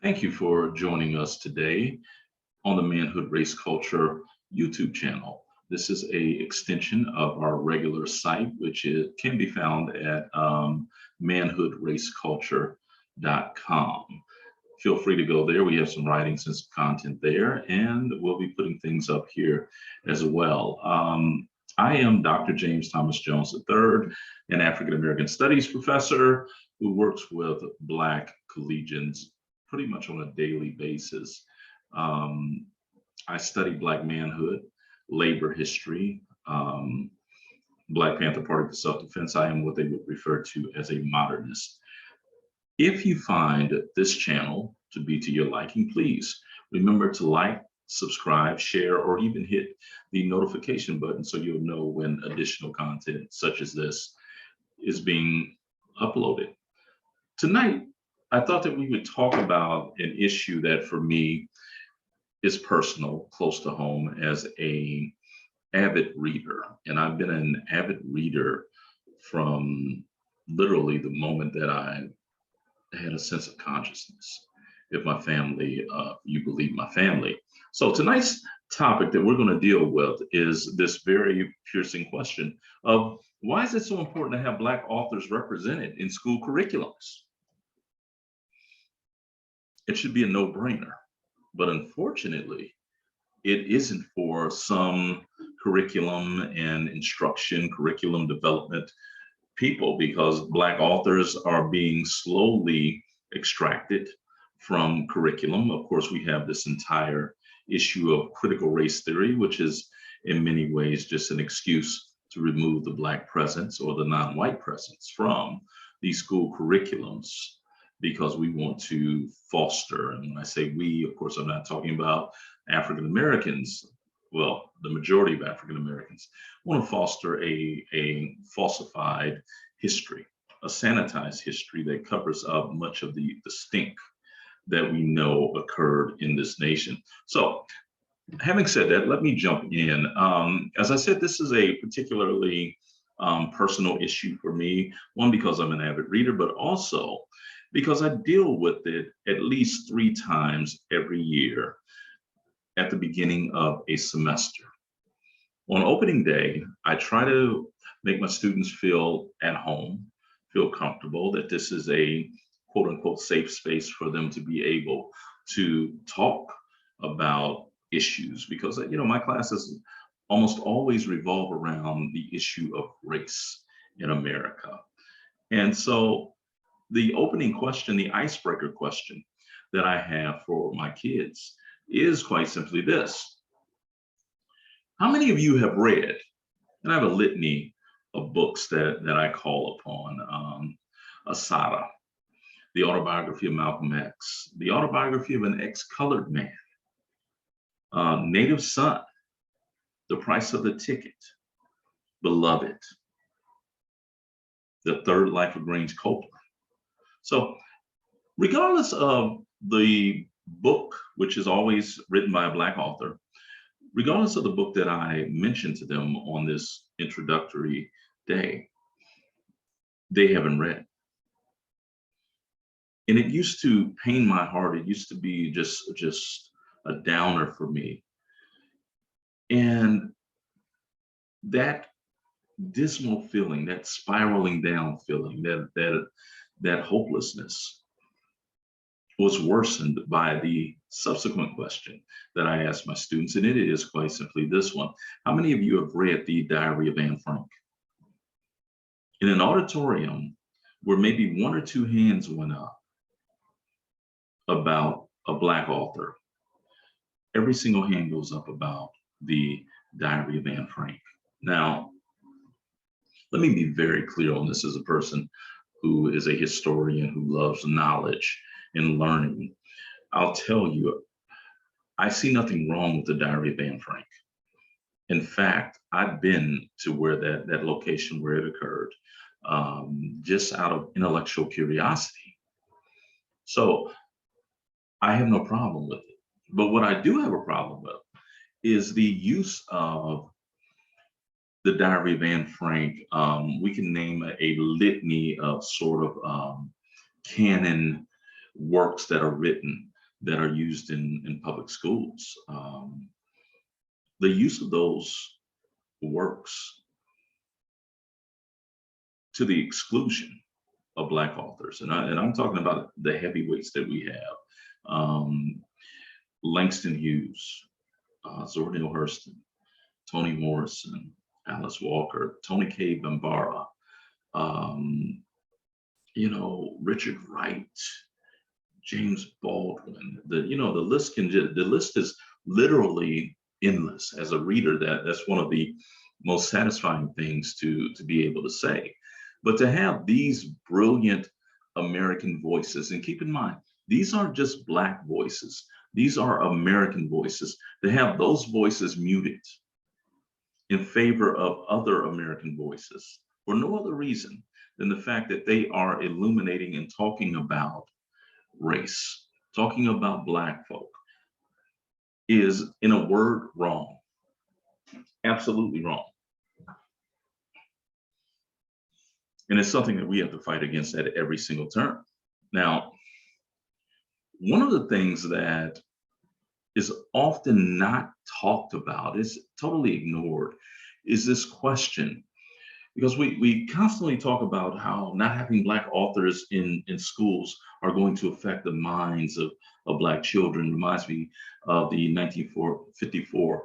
Thank you for joining us today on the Manhood Race Culture YouTube channel. This is a extension of our regular site, which can be found at manhoodraceculture.com. Feel free to go there. We have some writings and some content there, and we'll be putting things up here as well. I am Dr. James Thomas Jones III, an African American Studies professor who works with Black collegians pretty much on a daily basis. I study Black manhood, labor history, Black Panther Party for self-defense. I am what they would refer to as a modernist. If you find this channel to be to your liking, please remember to like, subscribe, share, or even hit the notification button so you'll know when additional content such as this is being uploaded. Tonight, I thought that we would talk about an issue that for me is personal, close to home as an avid reader. And I've been an avid reader from literally the moment that I had a sense of consciousness. If my family, you believe my family. So tonight's topic that we're going to deal with is this very piercing question of why is it so important to have Black authors represented in school curriculums? It should be a no-brainer, but unfortunately, it isn't for some curriculum and instruction, curriculum development people, because Black authors are being slowly extracted from curriculum. Of course, we have this entire issue of critical race theory, which is in many ways just an excuse to remove the Black presence or the non-white presence from these school curriculums because we want to foster, and when I say we, of course, I'm not talking about African Americans, well, the majority of African Americans want to foster a falsified history, a sanitized history that covers up much of the stink that we know occurred in this nation. So having said that, let me jump in. As I said, this is a particularly personal issue for me, one, because I'm an avid reader, but also because I deal with it at least 3 times every year at the beginning of a semester. On opening day, I try to make my students feel at home, feel comfortable, that this is a quote unquote safe space for them to be able to talk about issues, because my classes almost always revolve around the issue of race in America. And so the opening question, the icebreaker question that I have for my kids is quite simply this. How many of you have read, and I have a litany of books that I call upon, Asada, the autobiography of Malcolm X, the autobiography of an ex-colored man, Native Son, The Price of the Ticket, Beloved, The Third Life of Grange Copeland. So regardless of the book, which is always written by a Black author, regardless of the book that I mentioned to them on this introductory day, they haven't read. And it used to pain my heart. It used to be just a downer for me. And that dismal feeling, that spiraling down feeling, that hopelessness was worsened by the subsequent question that I asked my students, and it is quite simply this one. How many of you have read The Diary of Anne Frank? In an auditorium where maybe 1 or 2 hands went up about a Black author, every single hand goes up about The Diary of Anne Frank. Now, let me be very clear on this as a person who is a historian who loves knowledge and learning. I'll tell you, I see nothing wrong with The Diary of Anne Frank. In fact, I've been to where that location where it occurred, just out of intellectual curiosity. So I have no problem with it. But what I do have a problem with is the use of The Diary of Anne Frank. We can name a litany of sort of canon works that are written that are used in public schools. The use of those works to the exclusion of Black authors. And I'm talking about the heavyweights that we have. Langston Hughes, Zora Neale Hurston, Toni Morrison, Alice Walker, Toni Cade Bambara, Richard Wright, James Baldwin. The list is literally endless. As a reader, that's one of the most satisfying things to be able to say. But to have these brilliant American voices, and keep in mind, these aren't just Black voices, these are American voices, to have those voices muted in favor of other American voices for no other reason than the fact that they are illuminating and talking about race, talking about Black folk, is, in a word, wrong. Absolutely wrong. And it's something that we have to fight against at every single turn. Now, one of the things that is often not talked about, is totally ignored, is this question. Because we constantly talk about how not having Black authors in schools are going to affect the minds of Black children. Reminds me of the 1954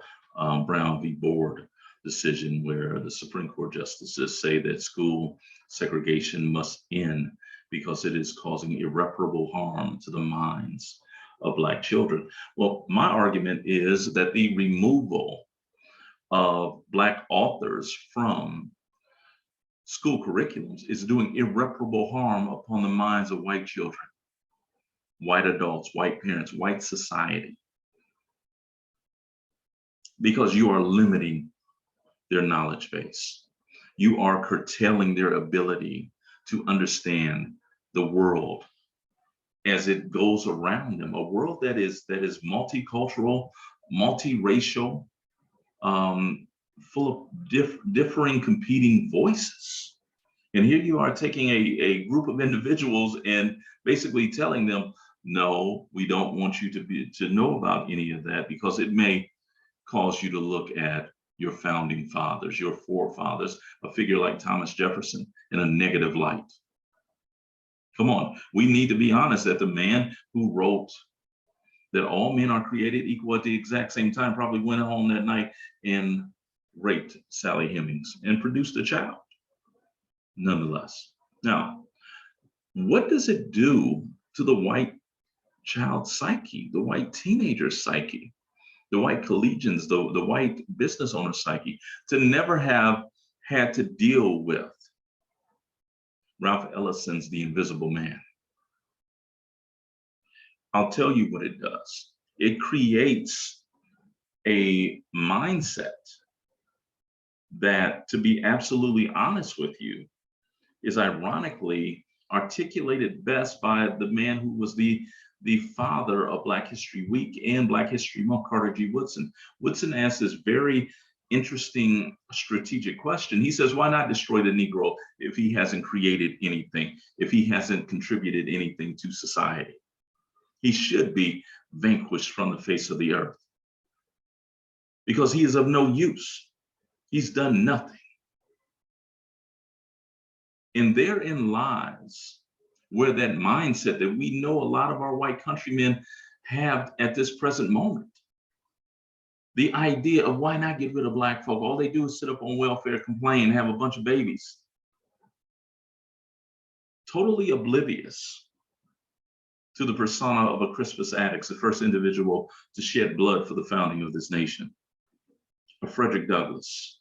Brown v. Board decision, where the Supreme Court justices say that school segregation must end because it is causing irreparable harm to the minds of Black children. Well, my argument is that the removal of Black authors from school curriculums is doing irreparable harm upon the minds of white children, white adults, white parents, white society, because you are limiting their knowledge base. You are curtailing their ability to understand the world as it goes around them, a world that is multicultural, multiracial, full of differing, competing voices. And here you are taking a group of individuals and basically telling them, no, we don't want you to know about any of that, because it may cause you to look at your founding fathers, your forefathers, a figure like Thomas Jefferson, in a negative light. Come on, we need to be honest that the man who wrote that all men are created equal at the exact same time probably went home that night and raped Sally Hemings and produced a child, nonetheless. Now, what does it do to the white child psyche, the white teenager psyche, the white collegians, the white business owner psyche, to never have had to deal with Ralph Ellison's The Invisible Man? I'll tell you what it does. It creates a mindset that, to be absolutely honest with you, is ironically articulated best by the man who was the father of Black History Week and Black History Month, Carter G. Woodson. Woodson asked this very interesting strategic question. He says, why not destroy the Negro if he hasn't created anything, if he hasn't contributed anything to society? He should be vanquished from the face of the earth because he is of no use. He's done nothing. And therein lies where that mindset that we know a lot of our white countrymen have at this present moment. The idea of, why not get rid of Black folk? All they do is sit up on welfare, complain, have a bunch of babies. Totally oblivious to the persona of a Crispus Attucks, the first individual to shed blood for the founding of this nation, a Frederick Douglass,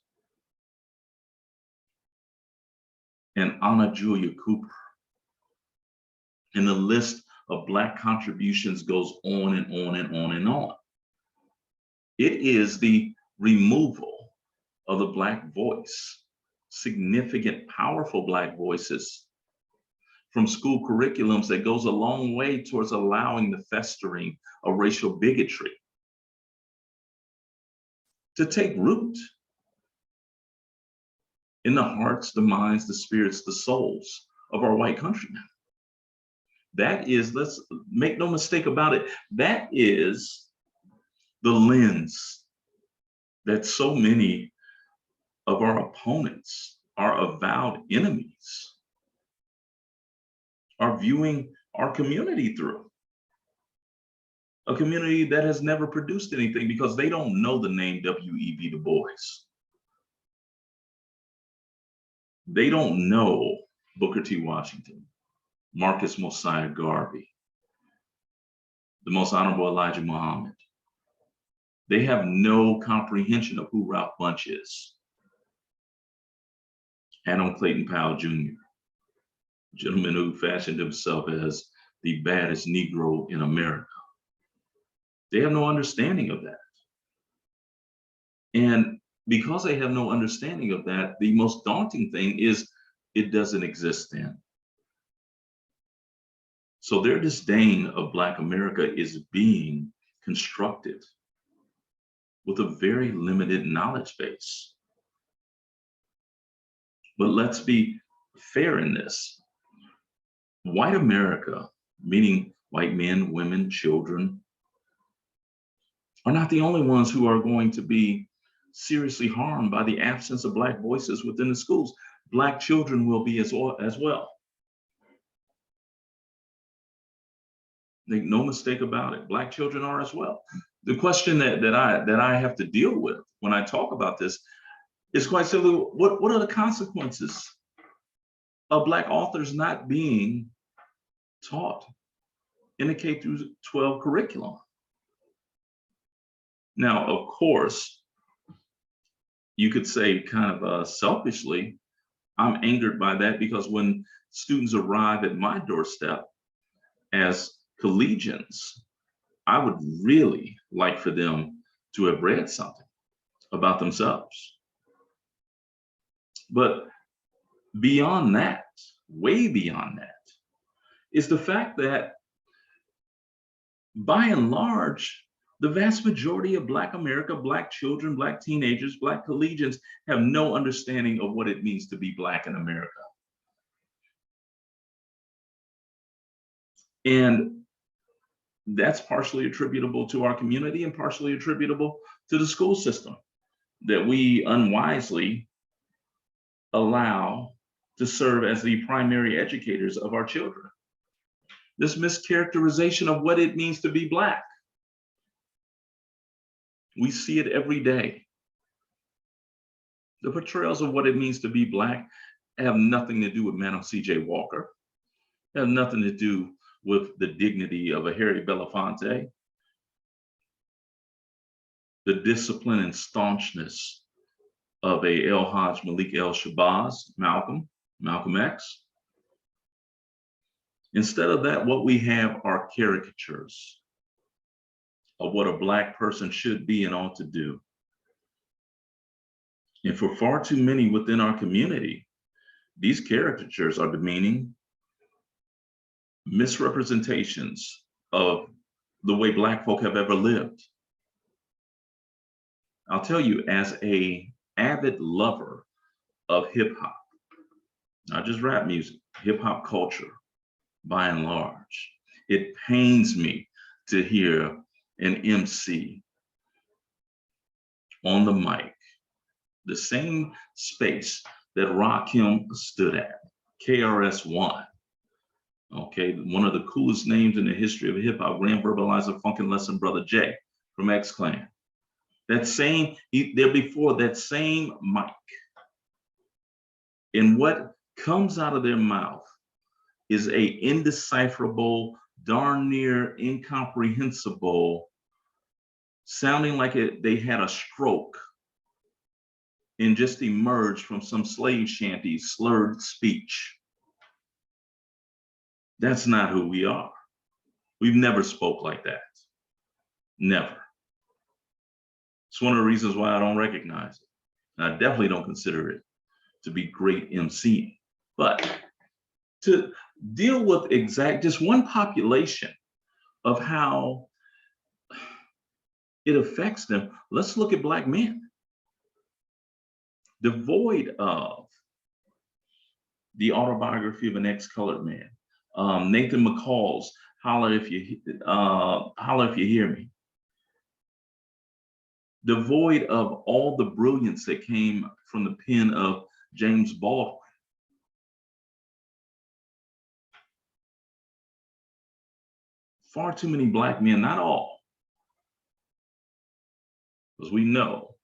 and Anna Julia Cooper. And the list of Black contributions goes on and on and on and on. It is the removal of the Black voice, significant, powerful Black voices from school curriculums, that goes a long way towards allowing the festering of racial bigotry to take root in the hearts, the minds, the spirits, the souls of our white countrymen. That is, let's make no mistake about it, that is the lens that so many of our opponents, our avowed enemies, are viewing our community through. A community that has never produced anything because they don't know the name W.E.B. Du Bois. They don't know Booker T. Washington, Marcus Mosiah Garvey, the Most Honorable Elijah Muhammad. They have no comprehension of who Ralph Bunche is. Adam Clayton Powell Jr., gentleman who fashioned himself as the baddest Negro in America. They have no understanding of that. And because they have no understanding of that, the most daunting thing is it doesn't exist then. So their disdain of Black America is being constructed with a very limited knowledge base. But let's be fair in this. White America, meaning white men, women, children, are not the only ones who are going to be seriously harmed by the absence of Black voices within the schools. Black children will be as well. Make no mistake about it. Black children are as well. The question that I have to deal with when I talk about this is quite simply, what are the consequences of Black authors not being taught in the K through 12 curriculum? Now, of course, you could say kind of selfishly, I'm angered by that because when students arrive at my doorstep as collegians, I would really like for them to have read something about themselves. But beyond that, way beyond that, is the fact that by and large, the vast majority of Black America, Black children, Black teenagers, Black collegians have no understanding of what it means to be Black in America. And that's partially attributable to our community and partially attributable to the school system that we unwisely allow to serve as the primary educators of our children. This mischaracterization of what it means to be Black. We see it every day. The portrayals of what it means to be Black have nothing to do with Madam C.J. Walker, have nothing to do with the dignity of a Harry Belafonte, the discipline and staunchness of a El Hajj Malik El Shabazz, Malcolm X. Instead of that, what we have are caricatures of what a Black person should be and ought to do. And for far too many within our community, these caricatures are demeaning misrepresentations of the way Black folk have ever lived. I'll tell you, as an avid lover of hip hop, not just rap music, hip hop culture, by and large, it pains me to hear an MC on the mic, the same space that Rakim stood at, KRS-One, okay, one of the coolest names in the history of hip hop, Grand Verbalizer, Funkin' Lesson Brother J from X-Clan. That same, there before that same mic. And what comes out of their mouth is a indecipherable, darn near incomprehensible, sounding like they had a stroke and just emerged from some slave shanty slurred speech. That's not who we are. We've never spoke like that. Never. It's one of the reasons why I don't recognize it. And I definitely don't consider it to be great emceeing. But to deal with just one population of how it affects them, let's look at Black men. Devoid of the autobiography of an ex-colored man, Nathan McCall's Holler If You Hear Me. Devoid of all the brilliance that came from the pen of James Baldwin. Far too many Black men, not all, because we know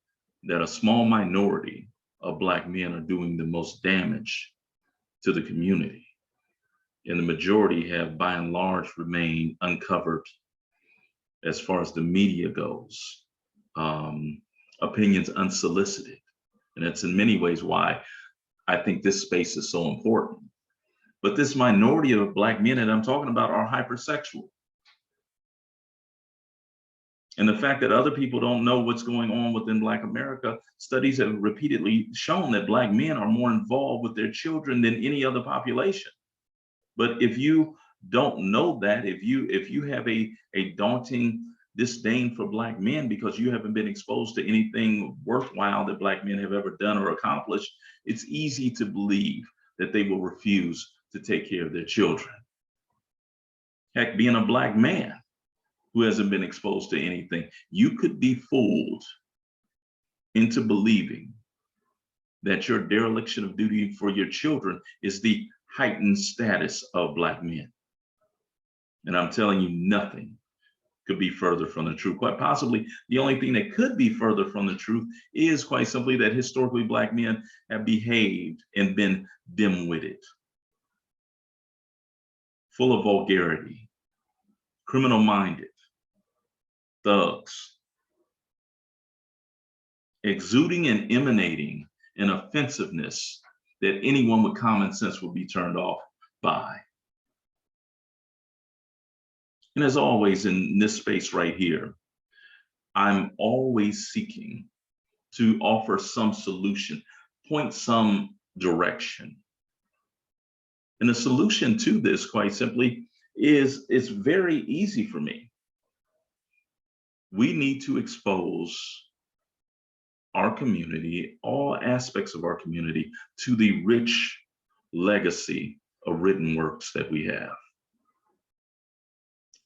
that a small minority of Black men are doing the most damage to the community. And the majority have, by and large, remained uncovered as far as the media goes, opinions unsolicited. And that's in many ways why I think this space is so important. But this minority of Black men that I'm talking about are hypersexual. And the fact that other people don't know what's going on within Black America, studies have repeatedly shown that Black men are more involved with their children than any other population. But if you don't know that, if you have a daunting disdain for Black men because you haven't been exposed to anything worthwhile that Black men have ever done or accomplished, it's easy to believe that they will refuse to take care of their children. Heck, being a Black man who hasn't been exposed to anything, you could be fooled into believing that your dereliction of duty for your children is the heightened status of Black men. And I'm telling you, nothing could be further from the truth. Quite possibly, the only thing that could be further from the truth is quite simply that historically Black men have behaved and been dim-witted, full of vulgarity, criminal-minded, thugs, exuding and emanating an offensiveness that anyone with common sense would be turned off by. And as always in this space right here, I'm always seeking to offer some solution, point some direction. And the solution to this, quite simply, is it's very easy for me. We need to expose our community, all aspects of our community, to the rich legacy of written works that we have.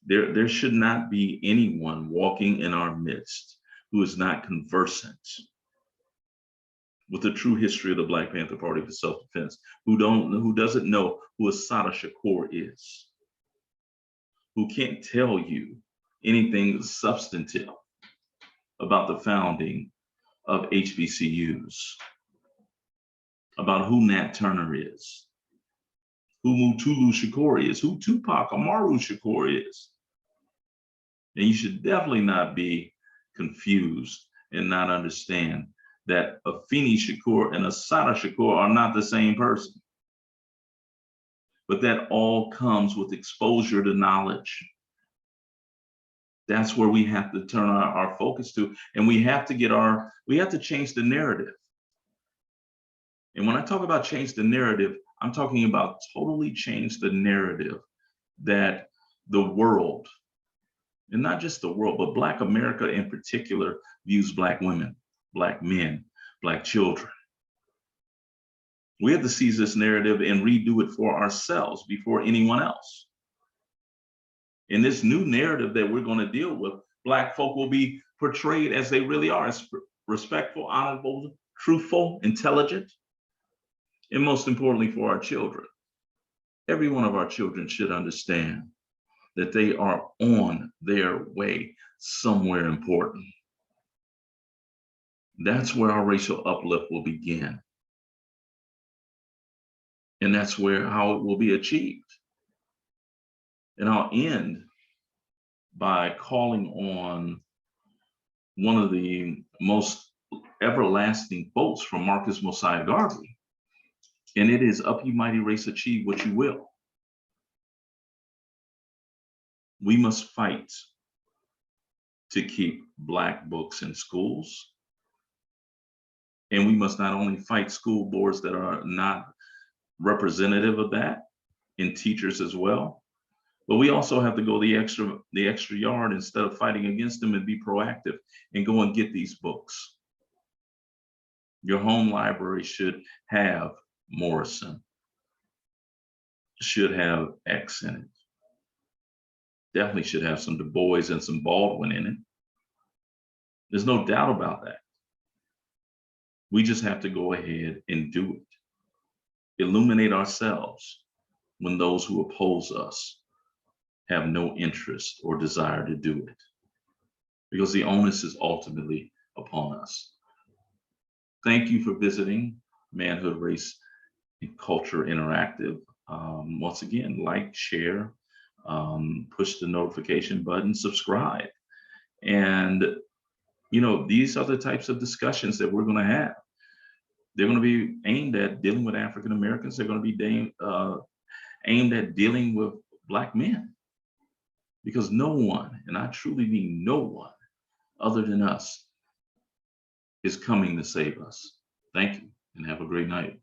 There should not be anyone walking in our midst who is not conversant with the true history of the Black Panther Party for Self-Defense, who doesn't know who Assata Shakur is, who can't tell you anything substantive about the founding of HBCUs, about who Nat Turner is, who Mutulu Shakur is, who Tupac Amaru Shakur is. And you should definitely not be confused and not understand that Afeni Shakur and Assata Shakur are not the same person. But that all comes with exposure to knowledge. That's where we have to turn our focus to, and we have to change the narrative. And when I talk about change the narrative, I'm talking about totally change the narrative that the world, and not just the world, but Black America in particular, views Black women, Black men, Black children. We have to seize this narrative and redo it for ourselves before anyone else. In this new narrative that we're going to deal with, Black folk will be portrayed as they really are, as respectful, honorable, truthful, intelligent, and most importantly for our children. Every one of our children should understand that they are on their way somewhere important. That's where our racial uplift will begin. And that's how it will be achieved. And I'll end by calling on one of the most everlasting quotes from Marcus Mosiah Garvey. And it is, "Up, ye mighty race, achieve what you will." We must fight to keep Black books in schools. And we must not only fight school boards that are not representative of that, and teachers as well, but we also have to go the extra yard instead of fighting against them and be proactive and go and get these books. Your home library should have Morrison. should have X in it. Definitely should have some Du Bois and some Baldwin in it. There's no doubt about that. We just have to go ahead and do it. Illuminate ourselves when those who oppose us have no interest or desire to do it, because the onus is ultimately upon us. Thank you for visiting Manhood, Race, and Culture Interactive. Once again, like, share, push the notification button, subscribe. And, these are the types of discussions that we're going to have. They're going to be aimed at dealing with African Americans. They're going to be aimed at dealing with Black men. Because no one, and I truly mean no one, other than us, is coming to save us. Thank you, and have a great night.